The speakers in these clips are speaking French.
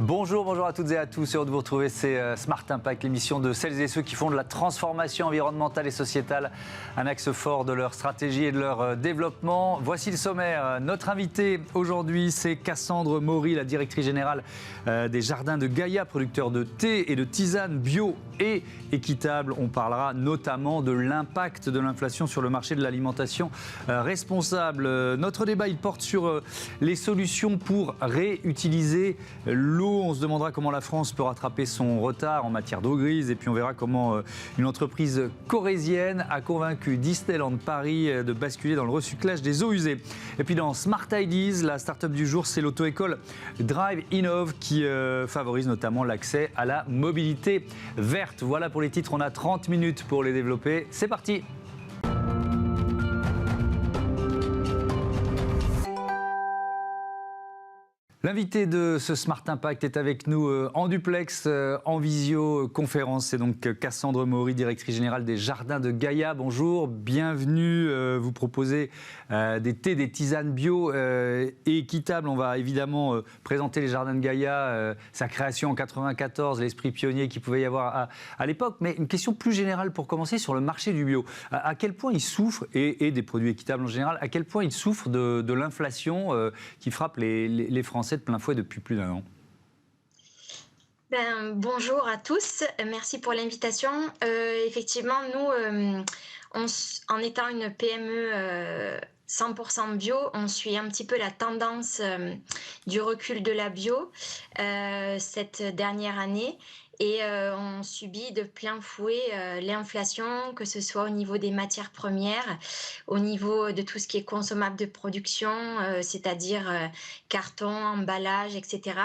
Bonjour, bonjour à toutes et à tous. Heureux de vous retrouver, c'est Smart Impact, l'émission de celles et ceux qui font de la transformation environnementale et sociétale un axe fort de leur stratégie et de leur développement. Voici le sommaire. Notre invitée aujourd'hui, c'est Cassandre Maury, la directrice générale des Jardins de Gaïa, producteur de thé et de tisane bio et équitable. On parlera notamment de l'impact de l'inflation sur le marché de l'alimentation responsable. Notre débat, il porte sur les solutions pour réutiliser l'eau. On se demandera comment la France peut rattraper son retard en matière d'eau grise. Et puis on verra comment une entreprise corésienne a convaincu Disneyland Paris de basculer dans le recyclage des eaux usées. Et puis dans Smart Ideas, la start-up du jour, c'est l'auto-école Drive Innov qui favorise notamment l'accès à la mobilité verte. Voilà pour les titres, on a 30 minutes pour les développer. C'est parti! L'invité de ce Smart Impact est avec nous en duplex, en visioconférence. C'est donc Cassandre Maury, directrice générale des Jardins de Gaïa. Bonjour, bienvenue. Vous proposez des thés, des tisanes bio et équitables. On va évidemment présenter les Jardins de Gaïa, sa création en 1994, l'esprit pionnier qu'il pouvait y avoir à l'époque. Mais une question plus générale pour commencer sur le marché du bio. À quel point il souffre, et des produits équitables en général, à quel point il souffre de l'inflation qui frappe les Français de plein fouet depuis plus d'un an? Bonjour à tous, merci pour l'invitation. Effectivement, nous, en étant une PME 100% bio, on suit un petit peu la tendance du recul de la bio cette dernière année. Et on subit de plein fouet l'inflation, que ce soit au niveau des matières premières, au niveau de tout ce qui est consommable de production, c'est-à-dire carton, emballage, etc.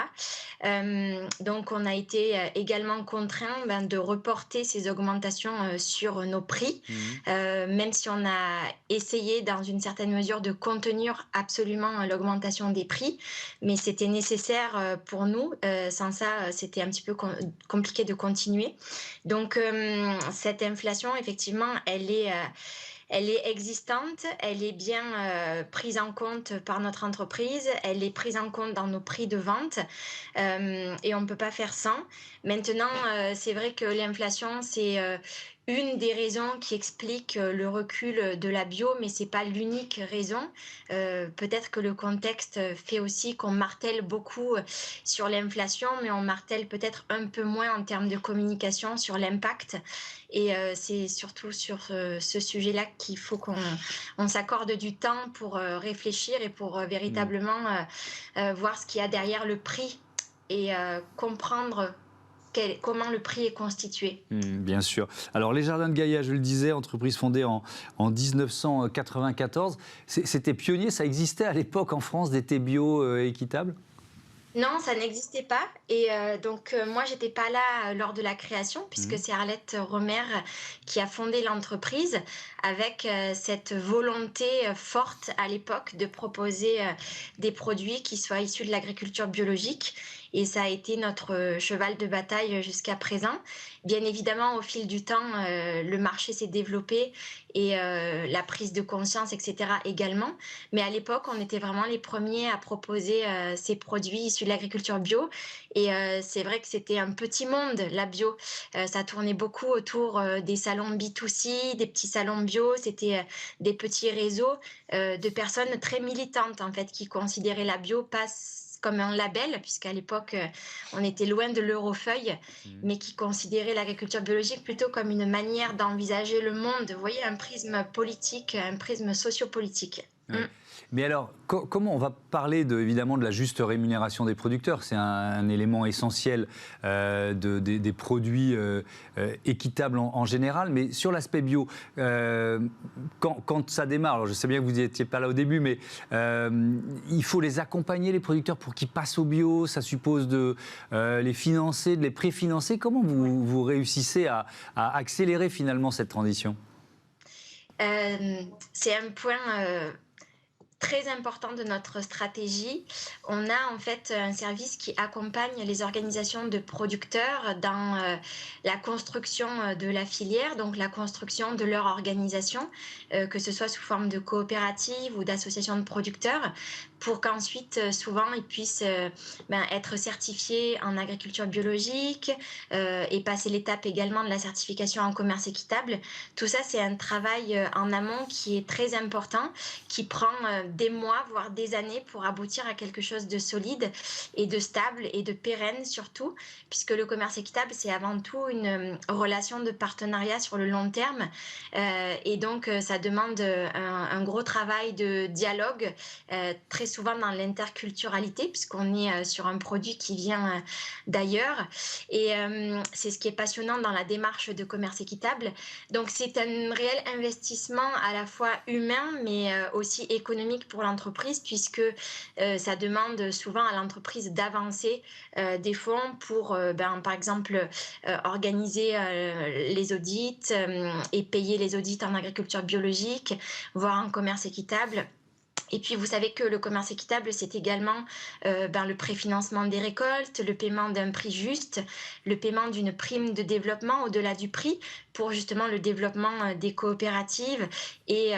Donc on a été également contraint de reporter ces augmentations sur nos prix, même si on a essayé dans une certaine mesure de contenir absolument l'augmentation des prix, mais c'était nécessaire pour nous. Sans ça, c'était un petit peu compliqué de continuer. Donc cette inflation, effectivement, elle est existante, elle est bien prise en compte par notre entreprise, elle est prise en compte dans nos prix de vente et on ne peut pas faire sans. Maintenant, c'est vrai que l'inflation, c'est une des raisons qui explique le recul de la bio, mais ce n'est pas l'unique raison. Peut-être que le contexte fait aussi qu'on martèle beaucoup sur l'inflation, mais on martèle peut-être un peu moins en termes de communication sur l'impact. Et c'est surtout sur ce sujet-là qu'il faut qu'on s'accorde du temps pour réfléchir et pour véritablement voir ce qu'il y a derrière le prix et comprendre comment le prix est constitué. Bien sûr. Alors les Jardins de Gaïa, je le disais, entreprise fondée en 1994. C'était pionnier, ça existait à l'époque en France des thés bio équitables? Non, ça n'existait pas. Et donc, moi, j'étais pas là lors de la création, puisque c'est Arlette Romer qui a fondé l'entreprise avec cette volonté forte à l'époque de proposer des produits qui soient issus de l'agriculture biologique. Et ça a été notre cheval de bataille jusqu'à présent. Bien évidemment, au fil du temps, le marché s'est développé et la prise de conscience, etc. également. Mais à l'époque, on était vraiment les premiers à proposer ces produits issus de l'agriculture bio. Et c'est vrai que c'était un petit monde, la bio. Ça tournait beaucoup autour des salons B2C, des petits salons bio. C'était des petits réseaux de personnes très militantes, en fait, qui considéraient la bio pas comme un label, puisqu'à l'époque, on était loin de l'eurofeuille, mais qui considérait l'agriculture biologique plutôt comme une manière d'envisager le monde. Vous voyez, un prisme politique, un prisme sociopolitique. Ouais. Mais alors, comment on va parler évidemment de la juste rémunération des producteurs? C'est un élément essentiel des produits équitables en général, mais sur l'aspect bio, quand ça démarre, alors je sais bien que vous n'étiez pas là au début, mais il faut les accompagner, les producteurs, pour qu'ils passent au bio. Ça suppose de les financer, de les préfinancer. Comment vous réussissez à accélérer finalement cette transition? C'est un point très important de notre stratégie. On a en fait un service qui accompagne les organisations de producteurs dans la construction de la filière, donc la construction de leur organisation, que ce soit sous forme de coopérative ou d'association de producteurs, pour qu'ensuite, souvent, ils puissent être certifiés en agriculture biologique et passer l'étape également de la certification en commerce équitable. Tout ça, c'est un travail en amont qui est très important, qui prend des mois, voire des années pour aboutir à quelque chose de solide et de stable et de pérenne surtout, puisque le commerce équitable, c'est avant tout une relation de partenariat sur le long terme. Et donc, ça demande un gros travail de dialogue, très souvent dans l'interculturalité, puisqu'on est sur un produit qui vient d'ailleurs. Et c'est ce qui est passionnant dans la démarche de commerce équitable. Donc, c'est un réel investissement à la fois humain, mais aussi économique pour l'entreprise, puisque ça demande souvent à l'entreprise d'avancer des fonds pour, par exemple, organiser les audits et payer les audits en agriculture biologique, voire en commerce équitable. Et puis, vous savez que le commerce équitable, c'est également le préfinancement des récoltes, le paiement d'un prix juste, le paiement d'une prime de développement au-delà du prix pour justement le développement des coopératives et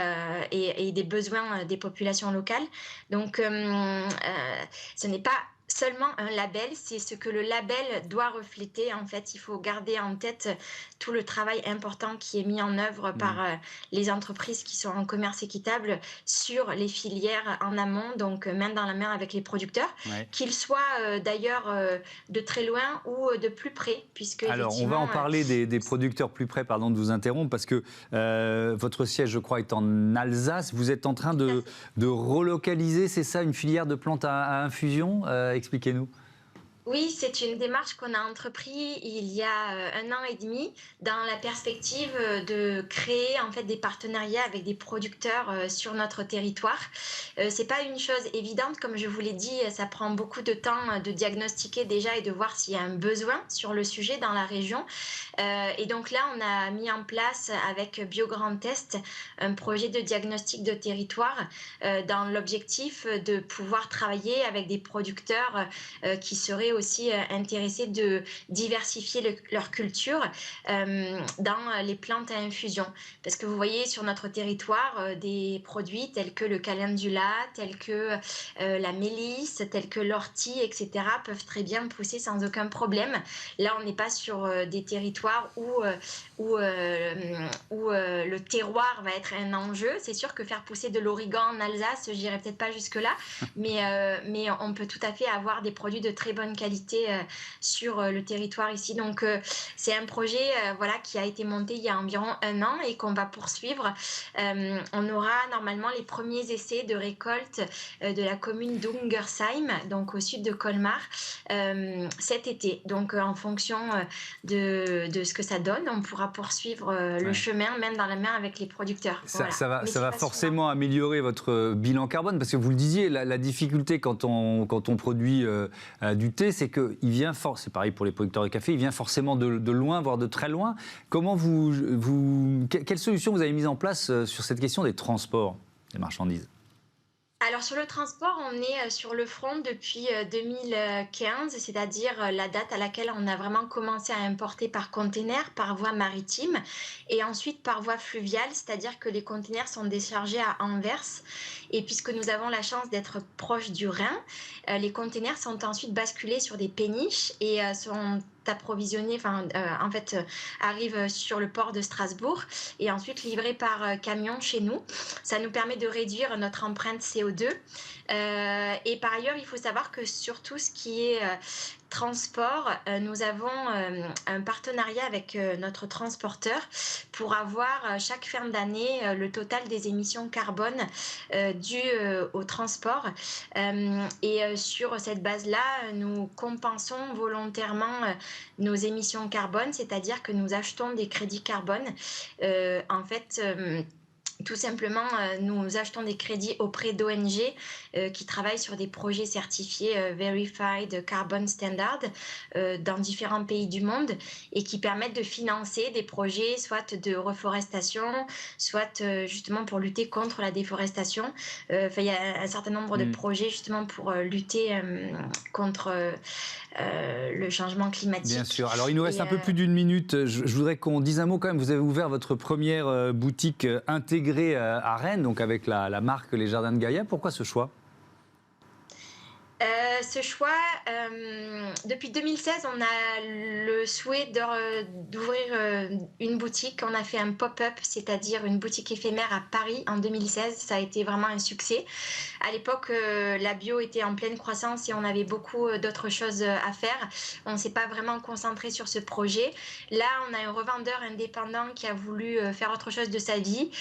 des besoins des populations locales. Donc, ce n'est pas seulement un label, c'est ce que le label doit refléter. En fait, il faut garder en tête tout le travail important qui est mis en œuvre par les entreprises qui sont en commerce équitable sur les filières en amont, donc main dans la main avec les producteurs, qu'ils soient d'ailleurs de très loin ou de plus près. Puisque alors, on va en parler des producteurs plus près, pardon de vous interrompre, parce que votre siège, je crois, est en Alsace. Vous êtes en train de relocaliser, c'est ça, une filière de plantes à infusion. Expliquez-nous. Oui, c'est une démarche qu'on a entreprise il y a 1 an et demi dans la perspective de créer en fait des partenariats avec des producteurs sur notre territoire. C'est pas une chose évidente, comme je vous l'ai dit, ça prend beaucoup de temps de diagnostiquer déjà et de voir s'il y a un besoin sur le sujet dans la région. Et donc là, on a mis en place avec BioGrand Est un projet de diagnostic de territoire dans l'objectif de pouvoir travailler avec des producteurs qui seraient aussi intéressés de diversifier leur culture dans les plantes à infusion. Parce que vous voyez sur notre territoire des produits tels que le calendula, tels que la mélisse, tels que l'ortie, etc. peuvent très bien pousser sans aucun problème. Là, on n'est pas sur des territoires où le terroir va être un enjeu. C'est sûr que faire pousser de l'origan en Alsace, j'irai peut-être pas jusque-là, mais on peut tout à fait avoir des produits de très bonne qualité sur le territoire ici. Donc, c'est un projet qui a été monté il y a environ 1 an et qu'on va poursuivre. On aura normalement les premiers essais de récolte de la commune d'Ungersheim, donc au sud de Colmar, cet été. Donc, en fonction de ce que ça donne, on pourra poursuivre le chemin, même dans la main avec les producteurs. Ça va forcément améliorer votre bilan carbone, parce que vous le disiez, la difficulté quand on produit du thé, c'est qu'il vient c'est pareil pour les producteurs de café, il vient forcément de loin, voire de très loin. Quelle solution vous avez mise en place sur cette question des transports des marchandises ? Alors sur le transport, on est sur le front depuis 2015, c'est-à-dire la date à laquelle on a vraiment commencé à importer par container, par voie maritime et ensuite par voie fluviale, c'est-à-dire que les containers sont déchargés à Anvers et puisque nous avons la chance d'être proche du Rhin, les containers sont ensuite basculés sur des péniches et sont approvisionnés, arrivent sur le port de Strasbourg et ensuite livrés par camion chez nous. Ça nous permet de réduire notre empreinte CO2. Et par ailleurs, il faut savoir que sur tout ce qui est transport, nous avons un partenariat avec notre transporteur pour avoir chaque fin d'année le total des émissions carbone dues au transport. Et sur cette base-là, nous compensons volontairement nos émissions carbone, c'est-à-dire que nous achetons des crédits carbone. Tout simplement, nous achetons des crédits auprès d'ONG qui travaillent sur des projets certifiés Verified Carbon Standard dans différents pays du monde et qui permettent de financer des projets soit de reforestation, soit justement pour lutter contre la déforestation. Il y a un certain nombre de projets justement pour lutter contre le changement climatique. Bien sûr. Alors, il nous reste un peu plus d'1 minute. Je voudrais qu'on dise un mot quand même. Vous avez ouvert votre première boutique intégrée à Rennes, donc avec la marque Les Jardins de Gaïa. Pourquoi ce choix ? Ce choix, depuis 2016, on a le souhait d'ouvrir une boutique. On a fait un pop-up, c'est-à-dire une boutique éphémère à Paris en 2016. Ça a été vraiment un succès. À l'époque, la bio était en pleine croissance et on avait beaucoup d'autres choses à faire. On ne s'est pas vraiment concentré sur ce projet. Là, on a un revendeur indépendant qui a voulu faire autre chose de sa vie,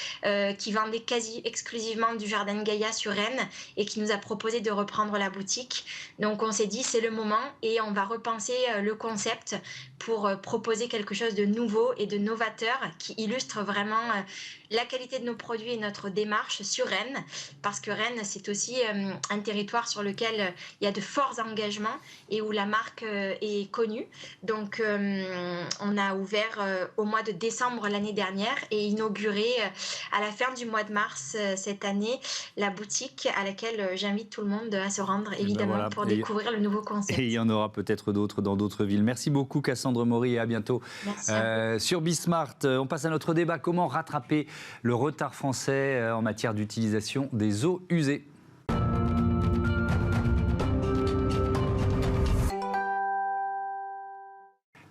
qui vendait quasi exclusivement du jardin Gaïa sur Rennes et qui nous a proposé de reprendre la boutique. Donc on s'est dit c'est le moment et on va repenser le concept pour proposer quelque chose de nouveau et de novateur qui illustre vraiment la qualité de nos produits et notre démarche sur Rennes, parce que Rennes c'est aussi un territoire sur lequel il y a de forts engagements et où la marque est connue. Donc on a ouvert au mois de décembre l'année dernière et inauguré à la fin du mois de mars cette année la boutique à laquelle j'invite tout le monde à se rendre évidemment pour découvrir le nouveau concept. Et il y en aura peut-être d'autres dans d'autres villes. Merci beaucoup Cassandre Maury et à bientôt. Sur Bismart, on passe à notre débat. Comment rattraper le retard français en matière d'utilisation des eaux usées ?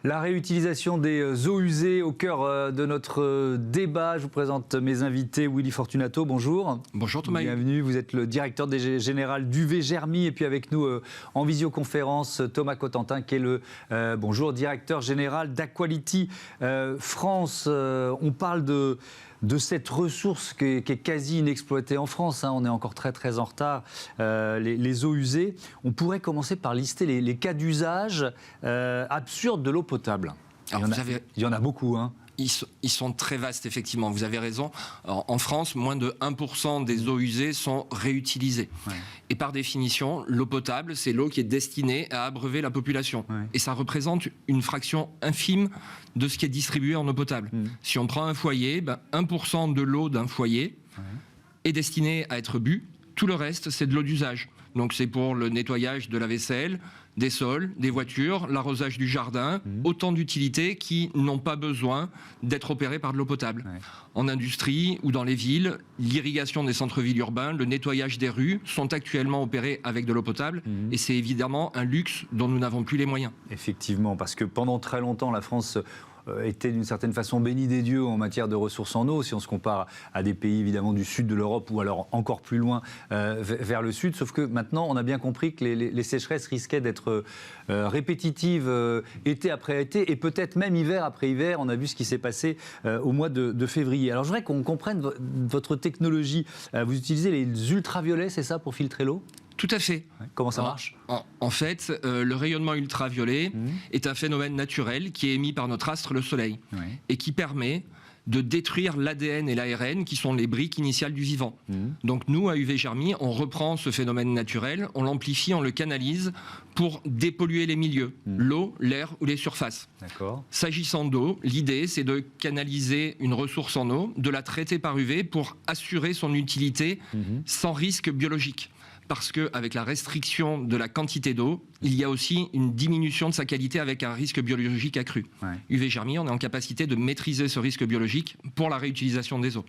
La réutilisation des eaux usées au cœur de notre débat. Je vous présente mes invités. Willy Fortunato, bonjour. Bonjour Thomas. Bienvenue, vous êtes le directeur général d'UV Germi. Et puis avec nous en visioconférence, Thomas Cotentin, qui est le directeur général d'Aquality France. On parle de cette ressource qui est quasi inexploitée en France. On est encore très très en retard, les eaux usées. On pourrait commencer par lister les cas d'usage absurdes de l'eau potable. Il y en a beaucoup. Ils sont très vastes, effectivement. Vous avez raison. En France, moins de 1% des eaux usées sont réutilisées. Ouais. Et par définition, l'eau potable, c'est l'eau qui est destinée à abreuver la population. Ouais. Et ça représente une fraction infime de ce qui est distribué en eau potable. Si on prend un foyer, 1% de l'eau d'un foyer est destinée à être bue. Tout le reste, c'est de l'eau d'usage. Donc c'est pour le nettoyage de la vaisselle, des sols, des voitures, l'arrosage du jardin, autant d'utilités qui n'ont pas besoin d'être opérées par de l'eau potable. Ouais. En industrie ou dans les villes, l'irrigation des centres-villes urbains, le nettoyage des rues sont actuellement opérés avec de l'eau potable et c'est évidemment un luxe dont nous n'avons plus les moyens. Effectivement, parce que pendant très longtemps, la France était d'une certaine façon béni des dieux en matière de ressources en eau, si on se compare à des pays évidemment du sud de l'Europe ou alors encore plus loin vers le sud, sauf que maintenant on a bien compris que les sécheresses risquaient d'être répétitives été après été et peut-être même hiver après hiver. On a vu ce qui s'est passé au mois de février. Alors je voudrais qu'on comprenne votre technologie. Vous utilisez les ultraviolets, c'est ça, pour filtrer l'eau ? Tout à fait. Comment ça marche ? En fait, le rayonnement ultraviolet est un phénomène naturel qui est émis par notre astre, le Soleil, et qui permet de détruire l'ADN et l'ARN qui sont les briques initiales du vivant. Donc nous, à UV Germi, on reprend ce phénomène naturel, on l'amplifie, on le canalise pour dépolluer les milieux, l'eau, l'air ou les surfaces. S'agissant d'eau, l'idée c'est de canaliser une ressource en eau, de la traiter par UV pour assurer son utilité sans risque biologique. Parce qu'avec la restriction de la quantité d'eau, il y a aussi une diminution de sa qualité avec un risque biologique accru. UV Germi, on est en capacité de maîtriser ce risque biologique pour la réutilisation des eaux.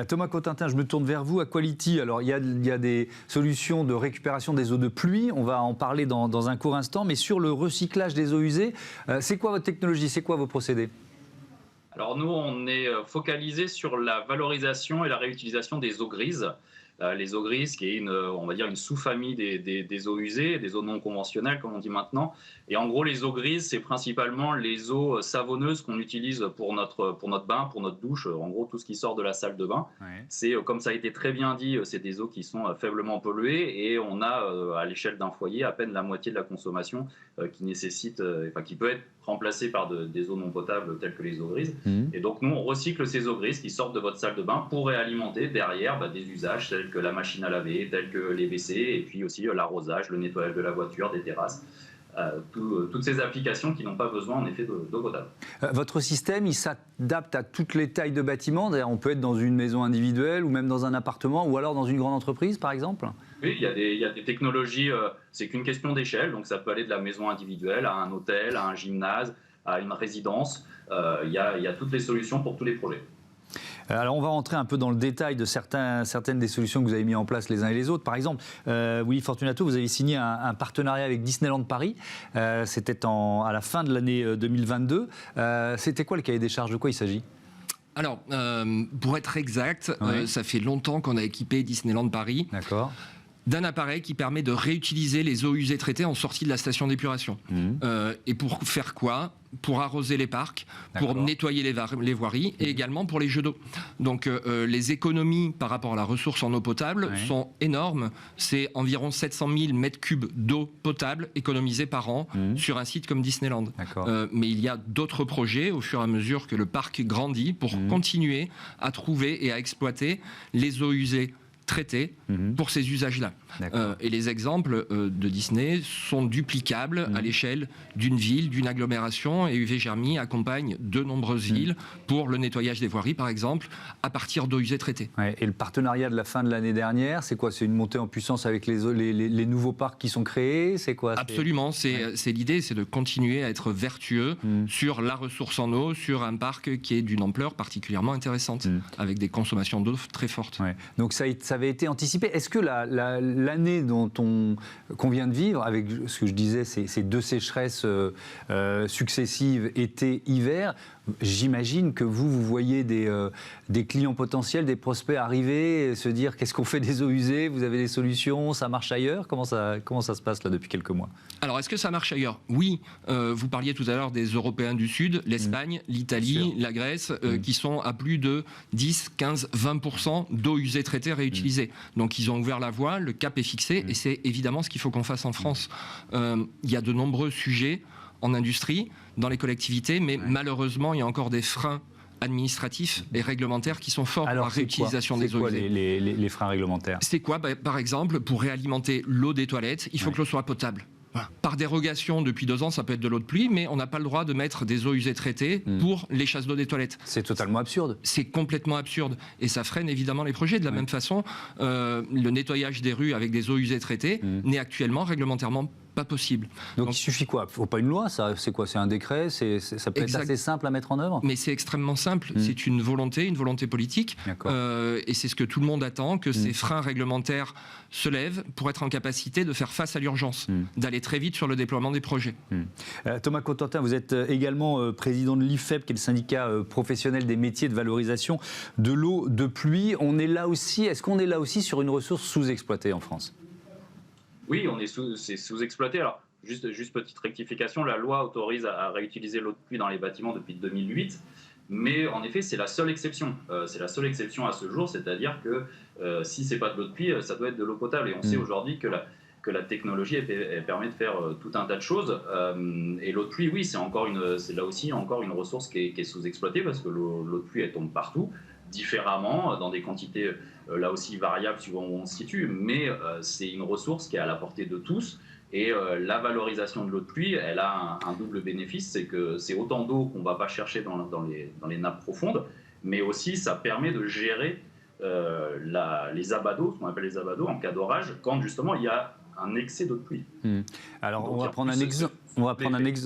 Thomas Cotentin, je me tourne vers vous. Aquality, alors il y a des solutions de récupération des eaux de pluie, on va en parler dans un court instant, mais sur le recyclage des eaux usées, c'est quoi votre technologie, c'est quoi vos procédés ? Alors nous, on est focalisé sur la valorisation et la réutilisation des eaux grises. Les eaux grises, qui est on va dire une sous-famille des eaux usées, des eaux non conventionnelles, comme on dit maintenant. Et en gros, les eaux grises, c'est principalement les eaux savonneuses qu'on utilise pour notre bain, pour notre douche. En gros, tout ce qui sort de la salle de bain. C'est, comme ça a été très bien dit, c'est des eaux qui sont faiblement polluées et on a, à l'échelle d'un foyer, à peine la moitié de la consommation qui peut être remplacée par des eaux non potables telles que les eaux grises. Et donc, nous, on recycle ces eaux grises qui sortent de votre salle de bain pour réalimenter derrière des usages tels que la machine à laver, tels que les WC, et puis aussi l'arrosage, le nettoyage de la voiture, des terrasses. Toutes ces applications qui n'ont pas besoin en effet d'eau potable. Votre système, il s'adapte à toutes les tailles de bâtiments. D'ailleurs, on peut être dans une maison individuelle ou même dans un appartement ou alors dans une grande entreprise, par exemple ? Oui, il y a des technologies, c'est qu'une question d'échelle, donc ça peut aller de la maison individuelle à un hôtel, à un gymnase, à une résidence. Il y a toutes les solutions pour tous les projets. Alors on va rentrer un peu dans le détail de certaines des solutions que vous avez mis en place les uns et les autres. Par exemple, Willy Fortunato, vous avez signé un partenariat avec Disneyland Paris. C'était à la fin de l'année 2022. C'était quoi le cahier des charges? De quoi il s'agit? Alors, pour être exact, ça fait longtemps qu'on a équipé Disneyland Paris. D'accord. D'un appareil qui permet de réutiliser les eaux usées traitées en sortie de la station d'épuration. Et pour faire quoi? Pour arroser les parcs, pour nettoyer les voiries et également pour les jeux d'eau. Donc les économies par rapport à la ressource en eau potable sont énormes. C'est environ 700 000 mètres cubes d'eau potable économisés par an sur un site comme Disneyland. Mais il y a d'autres projets au fur et à mesure que le parc grandit pour continuer à trouver et à exploiter les eaux usées traitées pour ces usages-là. Et les exemples de Disney sont duplicables à l'échelle d'une ville, d'une agglomération, et UV Germy accompagne de nombreuses villes pour le nettoyage des voiries, par exemple, à partir d'eau usée traitée. Et le partenariat de la fin de l'année dernière, c'est quoi? C'est une montée en puissance avec les nouveaux parcs qui sont créés? C'est quoi? Absolument, c'est l'idée, c'est de continuer à être vertueux sur la ressource en eau, sur un parc qui est d'une ampleur particulièrement intéressante, avec des consommations d'eau très fortes. Donc ça avait été anticipé. Est-ce que l'année qu'on vient de vivre, avec ce que je disais, ces deux sécheresses successives, été, hiver, j'imagine que vous voyez des clients potentiels, des prospects arriver et se dire qu'est-ce qu'on fait des eaux usées? Vous avez des solutions? Ça marche ailleurs? Comment ça se passe là depuis quelques mois? Alors, est-ce que ça marche ailleurs? Oui. Vous parliez tout à l'heure des Européens du Sud, l'Espagne, l'Italie, la Grèce, qui sont à plus de 10, 15, 20% d'eau usée traitée réutilisée. Donc, ils ont ouvert la voie, le cap est fixé, et c'est évidemment ce qu'il faut qu'on fasse en France. Il y a de nombreux sujets en industrie, dans les collectivités, mais malheureusement, il y a encore des freins administratifs et réglementaires qui sont forts pour la réutilisation des eaux usées. Les freins réglementaires? C'est quoi? Par exemple, pour réalimenter l'eau des toilettes, il faut que l'eau soit potable. Par dérogation, depuis 2 ans, ça peut être de l'eau de pluie, mais on n'a pas le droit de mettre des eaux usées traitées pour les chasses d'eau des toilettes. C'est totalement absurde. C'est complètement absurde. Et ça freine évidemment les projets. De la même façon, le nettoyage des rues avec des eaux usées traitées n'est actuellement réglementairement pas possible. Donc il suffit quoi? Il ne faut pas une loi, ça? C'est quoi? C'est un décret? Ça peut être assez simple à mettre en œuvre? Mais c'est extrêmement simple. C'est une volonté politique. Et c'est ce que tout le monde attend, que ces freins réglementaires se lèvent pour être en capacité de faire face à l'urgence, d'aller très vite sur le déploiement des projets. Thomas Cotentin, vous êtes également président de l'IFEP, qui est le syndicat professionnel des métiers de valorisation de l'eau de pluie. Est-ce qu'on est là aussi sur une ressource sous-exploitée en France? Oui, c'est sous-exploité. Alors, juste petite rectification, la loi autorise à réutiliser l'eau de pluie dans les bâtiments depuis 2008, mais en effet, c'est la seule exception. C'est la seule exception à ce jour, c'est-à-dire que si ce n'est pas de l'eau de pluie, ça doit être de l'eau potable. Et on sait aujourd'hui que la technologie elle permet de faire tout un tas de choses. Et l'eau de pluie, oui, c'est là aussi encore une ressource qui est sous-exploitée, parce que l'eau de pluie, elle tombe partout, différemment, dans des quantités là aussi variables suivant où on se situe, mais c'est une ressource qui est à la portée de tous. Et la valorisation de l'eau de pluie, elle a un double bénéfice, c'est que c'est autant d'eau qu'on ne va pas chercher dans les nappes profondes, mais aussi ça permet de gérer les abados, ce qu'on appelle les abados, en cas d'orage, quand justement il y a un excès d'eau de pluie. Alors on va prendre un exemple.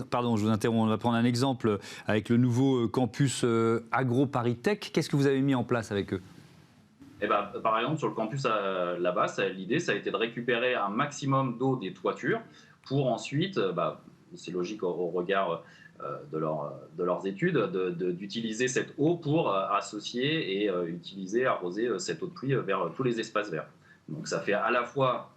Pardon, je vous interromps. On va prendre un exemple avec le nouveau campus AgroParisTech. Qu'est-ce que vous avez mis en place avec eux? Par exemple, sur le campus là-bas, l'idée, ça a été de récupérer un maximum d'eau des toitures pour ensuite, c'est logique au regard de leurs études, d'utiliser cette eau pour associer et arroser cette eau de pluie vers tous les espaces verts. Donc ça fait à la fois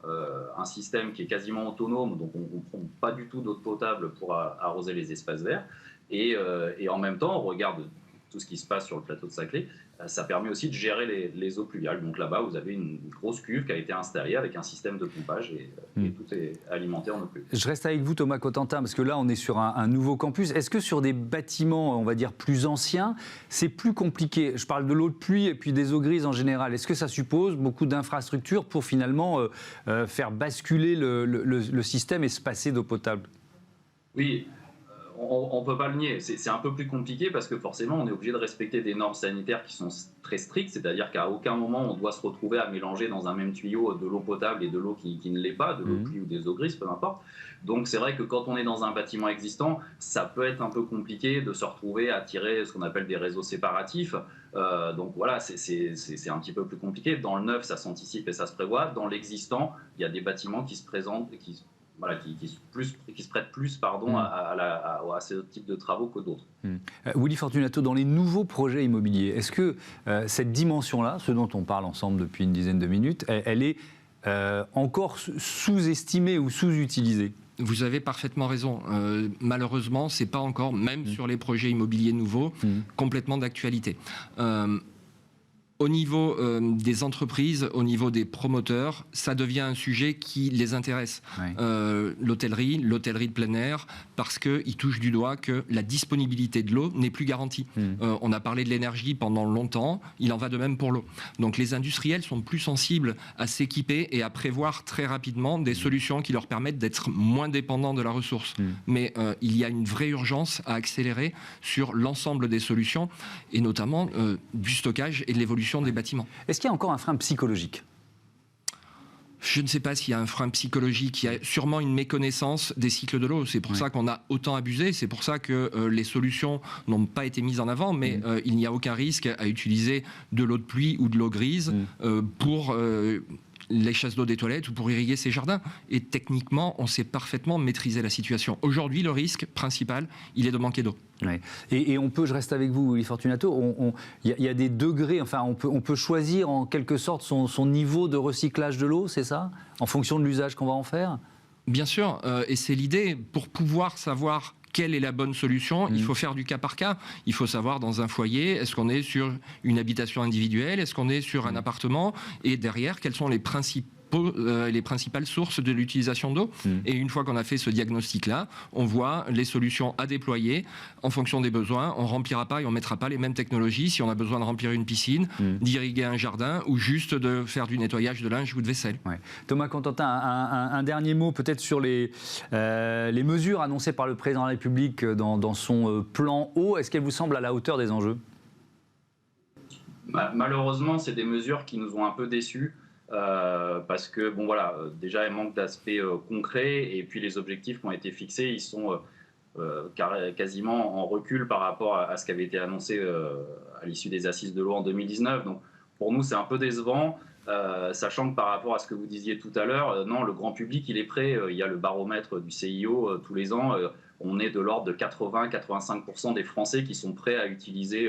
un système qui est quasiment autonome, donc on ne prend pas du tout d'eau potable pour arroser les espaces verts, et en même temps, on regarde tout ce qui se passe sur le plateau de Saclay, ça permet aussi de gérer les eaux pluviales. Donc là-bas, vous avez une grosse cuve qui a été installée avec un système de pompage et tout est alimenté en eau pluviale. Je reste avec vous, Thomas Cotentin, parce que là, on est sur un nouveau campus. Est-ce que sur des bâtiments, on va dire, plus anciens, c'est plus compliqué? Je parle de l'eau de pluie et puis des eaux grises en général. Est-ce que ça suppose beaucoup d'infrastructures pour finalement faire basculer le système et se passer d'eau potable? Oui. on ne peut pas le nier. C'est un peu plus compliqué parce que forcément, on est obligé de respecter des normes sanitaires qui sont très strictes. C'est-à-dire qu'à aucun moment, on doit se retrouver à mélanger dans un même tuyau de l'eau potable et de l'eau qui ne l'est pas, de l'eau de pluie ou des eaux grises, peu importe. Donc c'est vrai que quand on est dans un bâtiment existant, ça peut être un peu compliqué de se retrouver à tirer ce qu'on appelle des réseaux séparatifs. Donc voilà, c'est un petit peu plus compliqué. Dans le neuf, ça s'anticipe et ça se prévoit. Dans l'existant, il y a des bâtiments qui se présentent, qui se prêtent plus à ce type de travaux que d'autres. Willy Fortunato, dans les nouveaux projets immobiliers, est-ce que cette dimension-là, ce dont on parle ensemble depuis une dizaine de minutes, elle est encore sous-estimée ou sous-utilisée ? Vous avez parfaitement raison. Malheureusement, ce n'est pas encore, même sur les projets immobiliers nouveaux, complètement d'actualité. Au niveau des entreprises, au niveau des promoteurs, ça devient un sujet qui les intéresse. L'hôtellerie de plein air, parce qu'ils touchent du doigt que la disponibilité de l'eau n'est plus garantie. On a parlé de l'énergie pendant longtemps, il en va de même pour l'eau. Donc les industriels sont plus sensibles à s'équiper et à prévoir très rapidement des solutions qui leur permettent d'être moins dépendants de la ressource. Mais il y a une vraie urgence à accélérer sur l'ensemble des solutions, et notamment du stockage et de l'évolution des bâtiments. Est-ce qu'il y a encore un frein psychologique ? Je ne sais pas s'il y a un frein psychologique. Il y a sûrement une méconnaissance des cycles de l'eau. C'est pour ça qu'on a autant abusé. C'est pour ça que les solutions n'ont pas été mises en avant. Mais il n'y a aucun risque à utiliser de l'eau de pluie ou de l'eau grise pour les chasses d'eau des toilettes ou pour irriguer ses jardins. Et techniquement, on sait parfaitement maîtriser la situation. Aujourd'hui, le risque principal, il est de manquer d'eau. Ouais. Et on peut, je reste avec vous, Willy Fortunato, il y a des degrés, enfin on peut choisir en quelque sorte son niveau de recyclage de l'eau, c'est ça ? En fonction de l'usage qu'on va en faire ? Bien sûr, et c'est l'idée, pour pouvoir savoir quelle est la bonne solution, il faut faire du cas par cas. Il faut savoir dans un foyer, est-ce qu'on est sur une habitation individuelle, est-ce qu'on est sur un appartement, et derrière, quels sont les principales sources de l'utilisation d'eau. Et une fois qu'on a fait ce diagnostic-là, on voit les solutions à déployer en fonction des besoins. On ne remplira pas et on ne mettra pas les mêmes technologies si on a besoin de remplir une piscine, d'irriguer un jardin ou juste de faire du nettoyage de linge ou de vaisselle. Ouais. Thomas Contentin, un dernier mot peut-être sur les mesures annoncées par le président de la République dans son plan eau. Est-ce qu'elles vous semblent à la hauteur des enjeux ? Malheureusement, c'est des mesures qui nous ont un peu déçus. Parce que bon voilà, déjà il manque d'aspects concrets et puis les objectifs qui ont été fixés, ils sont quasiment en recul par rapport à ce qui avait été annoncé à l'issue des assises de l'eau en 2019. Donc pour nous c'est un peu décevant, sachant que par rapport à ce que vous disiez tout à l'heure, non, le grand public il est prêt. Il y a le baromètre du CIO tous les ans, on est de l'ordre de 80-85% des Français qui sont prêts à utiliser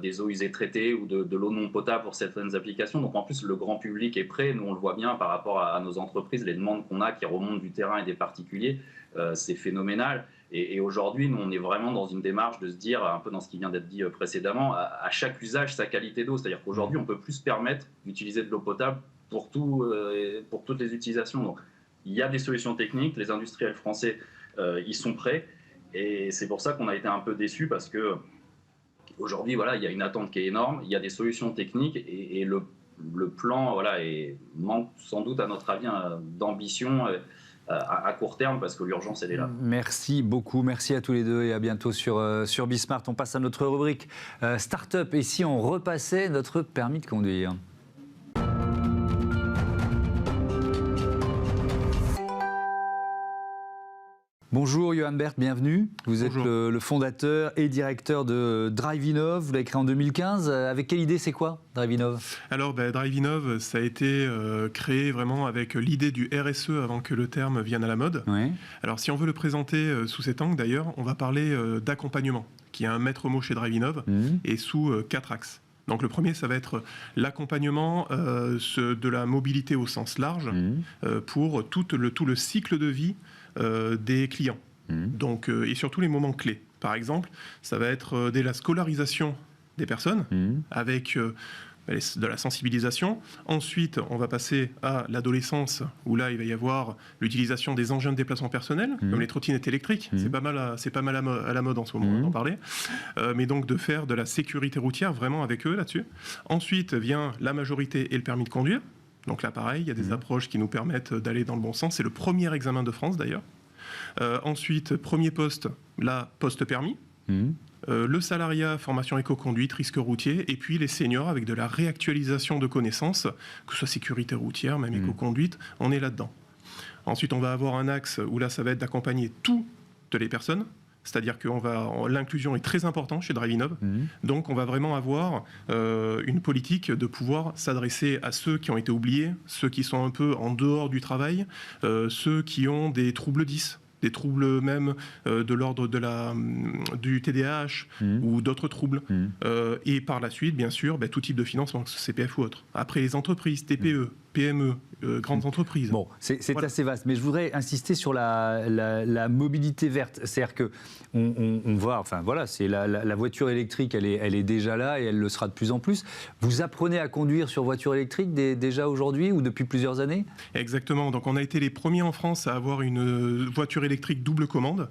des eaux usées traitées ou de l'eau non potable pour certaines applications. Donc en plus, le grand public est prêt. Nous, on le voit bien par rapport à nos entreprises, les demandes qu'on a qui remontent du terrain et des particuliers, c'est phénoménal. Et aujourd'hui, nous, on est vraiment dans une démarche de se dire, un peu dans ce qui vient d'être dit précédemment, à chaque usage, sa qualité d'eau. C'est-à-dire qu'aujourd'hui, on ne peut plus se permettre d'utiliser de l'eau potable pour toutes les utilisations. Donc il y a des solutions techniques. Les industriels français, ils sont prêts. Et c'est pour ça qu'on a été un peu déçus parce que aujourd'hui, voilà, il y a une attente qui est énorme, il y a des solutions techniques et le plan manque sans doute, à notre avis, d'ambition à court terme parce que l'urgence, elle est là. Merci beaucoup, merci à tous les deux et à bientôt sur Bismart. On passe à notre rubrique Start-up. Et si on repassait notre permis de conduire ? Bonjour Johan Bert, bienvenue. Vous êtes le fondateur et directeur de Drivinov. Vous l'avez créé en 2015. Avec quelle idée, c'est quoi Drivinov ? Alors Drivinov, ça a été créé vraiment avec l'idée du RSE avant que le terme vienne à la mode. Oui. Alors si on veut le présenter sous cet angle d'ailleurs, on va parler d'accompagnement, qui est un maître mot chez Drivinov, et sous 4 axes. Donc le premier, ça va être l'accompagnement de la mobilité au sens large pour tout le cycle de vie des clients. Donc, et surtout les moments clés. Par exemple, ça va être dès la scolarisation des personnes avec de la sensibilisation. Ensuite, on va passer à l'adolescence où là, il va y avoir l'utilisation des engins de déplacement personnel, comme les trottinettes électriques. C'est pas mal à la mode en ce moment d'en parler. Mais donc de faire de la sécurité routière vraiment avec eux là-dessus. Ensuite vient la majorité et le permis de conduire. Donc là, pareil, il y a des approches qui nous permettent d'aller dans le bon sens. C'est le premier examen de France, d'ailleurs. Ensuite, premier poste, là, poste permis. Le salariat, formation éco-conduite, risque routier, et puis les seniors avec de la réactualisation de connaissances, que ce soit sécurité routière, même éco-conduite, on est là-dedans. Ensuite, on va avoir un axe où là, ça va être d'accompagner toutes les personnes. C'est-à-dire que l'inclusion est très importante chez Drivinov. Donc, on va vraiment avoir une politique de pouvoir s'adresser à ceux qui ont été oubliés, ceux qui sont un peu en dehors du travail, ceux qui ont des troubles 10, des troubles même de l'ordre du TDAH ou d'autres troubles. Et par la suite, bien sûr, tout type de financement, CPF ou autre. Après, les entreprises, TPE, PME, grandes entreprises. Bon, c'est voilà. Assez vaste, mais je voudrais insister sur la mobilité verte. C'est-à-dire qu'on voit, enfin voilà, c'est la voiture électrique, elle est déjà là et elle le sera de plus en plus. Vous apprenez à conduire sur voiture électrique déjà aujourd'hui ou depuis plusieurs années? Exactement. Donc on a été les premiers en France à avoir une voiture électrique double commande.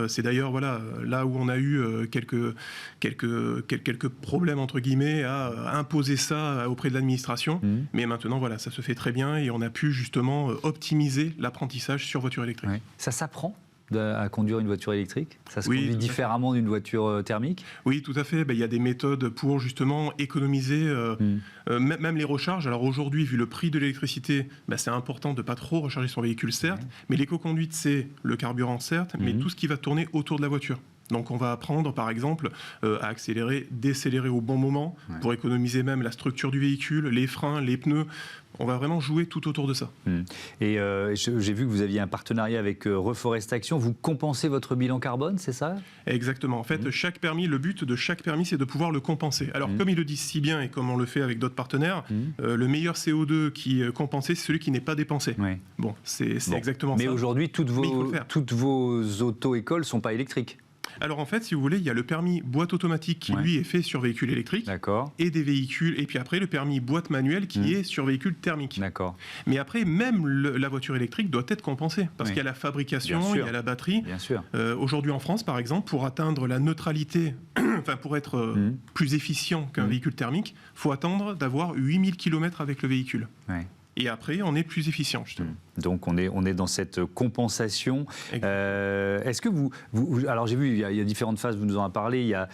C'est d'ailleurs voilà, là où on a eu quelques problèmes entre guillemets à imposer ça auprès de l'administration. Mais maintenant voilà, ça se fait très bien et on a pu justement optimiser l'apprentissage sur voiture électrique. Ouais. Ça s'apprend à conduire une voiture électrique? Ça se conduit différemment d'une voiture thermique? Oui, tout à fait. Il y a des méthodes pour justement économiser même les recharges. Alors aujourd'hui, vu le prix de l'électricité, c'est important de ne pas trop recharger son véhicule, certes, mais l'éco-conduite, c'est le carburant, certes, mais tout ce qui va tourner autour de la voiture. Donc on va apprendre par exemple à accélérer, décélérer au bon moment pour économiser même la structure du véhicule, les freins, les pneus. On va vraiment jouer tout autour de ça. Et j'ai vu que vous aviez un partenariat avec Reforest Action. Vous compensez votre bilan carbone, c'est ça? Exactement. En fait, chaque permis, le but de chaque permis, c'est de pouvoir le compenser. Alors, comme ils le disent si bien et comme on le fait avec d'autres partenaires, le meilleur CO2 qui est compensé, c'est celui qui n'est pas dépensé. Bon, c'est exactement ça. Mais aujourd'hui, toutes vos auto-écoles ne sont pas électriques? Alors en fait, si vous voulez, il y a le permis boîte automatique qui lui est fait sur véhicule électrique. D'accord. Et des véhicules, et puis après le permis boîte manuelle qui est sur véhicule thermique. D'accord. Mais après, même la voiture électrique doit être compensée parce qu'il y a la fabrication, il y a la batterie. Bien sûr. Aujourd'hui en France, par exemple, pour atteindre la neutralité, enfin pour être plus efficient qu'un véhicule thermique, il faut attendre d'avoir 8000 km avec le véhicule. Et après, on est plus efficient, justement. Donc, on est dans cette compensation. Est-ce que vous alors, j'ai vu, il y a différentes phases, vous nous en avez parlé. Il y a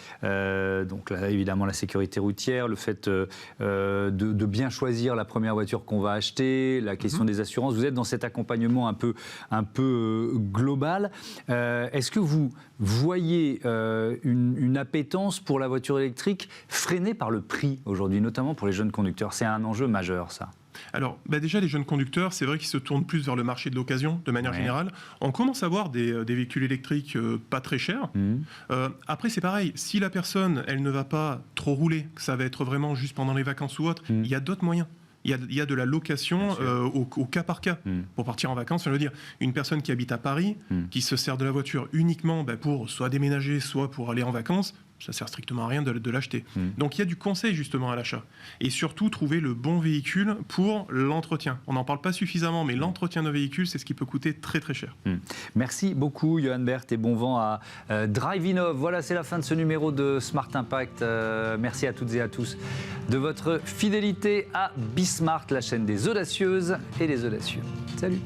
donc là, évidemment la sécurité routière, le fait de bien choisir la première voiture qu'on va acheter, la question des assurances. Vous êtes dans cet accompagnement un peu global. Est-ce que vous voyez une appétence pour la voiture électrique freinée par le prix aujourd'hui, notamment pour les jeunes conducteurs? C'est un enjeu majeur, ça. Alors, déjà, les jeunes conducteurs, c'est vrai qu'ils se tournent plus vers le marché de l'occasion, de manière générale. On commence à voir des véhicules électriques pas très chers. Après, c'est pareil. Si la personne, elle ne va pas trop rouler, que ça va être vraiment juste pendant les vacances ou autre, il y a d'autres moyens. Il y a de la location au cas par cas. Pour partir en vacances, je veux dire, une personne qui habite à Paris, qui se sert de la voiture uniquement pour soit déménager, soit pour aller en vacances, ça ne sert strictement à rien de l'acheter. Donc il y a du conseil justement à l'achat. Et surtout, trouver le bon véhicule pour l'entretien. On n'en parle pas suffisamment, mais l'entretien d'un véhicule, c'est ce qui peut coûter très très cher. Merci beaucoup, Johan Berthe, et bon vent à Drivinov. Voilà, c'est la fin de ce numéro de Smart Impact. Merci à toutes et à tous de votre fidélité à Bismart, la chaîne des audacieuses et des audacieux. Salut.